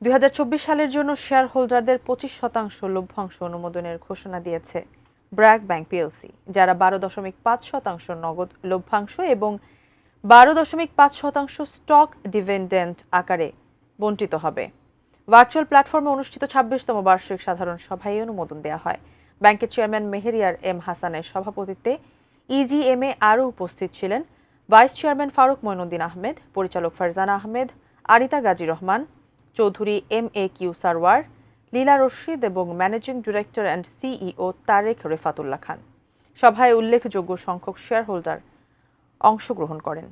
2024 সালের জন্য শেয়ার হোল্ডারদের 25% লভ্যাংশ অনুমোদনের ঘোষণা দিয়েছে ব্র্যাক ব্যাংক পিএলসি, যারা 12.5% নগদ লভ্যাংশ এবং 12.5% স্টক ডিভিডেন্ড আকারে বণ্টিত হবে। ভার্চুয়াল প্ল্যাটফর্মে অনুষ্ঠিত 26তম বার্ষিক সাধারণ সভায় অনুমোদন দেওয়া হয়। ব্যাংকের চেয়ারম্যান মেহেরিয়ার এম হাসানের সভাপতিত্বে ইজিএমে আরও উপস্থিত ছিলেন ভাইস চেয়ারম্যান ফারুক মঈনুদ্দিন আহমেদ, পরিচালক ফারজানা আহমেদ, আনিতা গাজী রহমান, চৌধুরী MAQ সারওয়ার, লীলা রশিদ এবং managing director and CEO Tarek Refatullah Khan. সভায় উল্লেখযোগ্য সংখ্যক শেয়ার হোল্ডার অংশগ্রহণ করেন।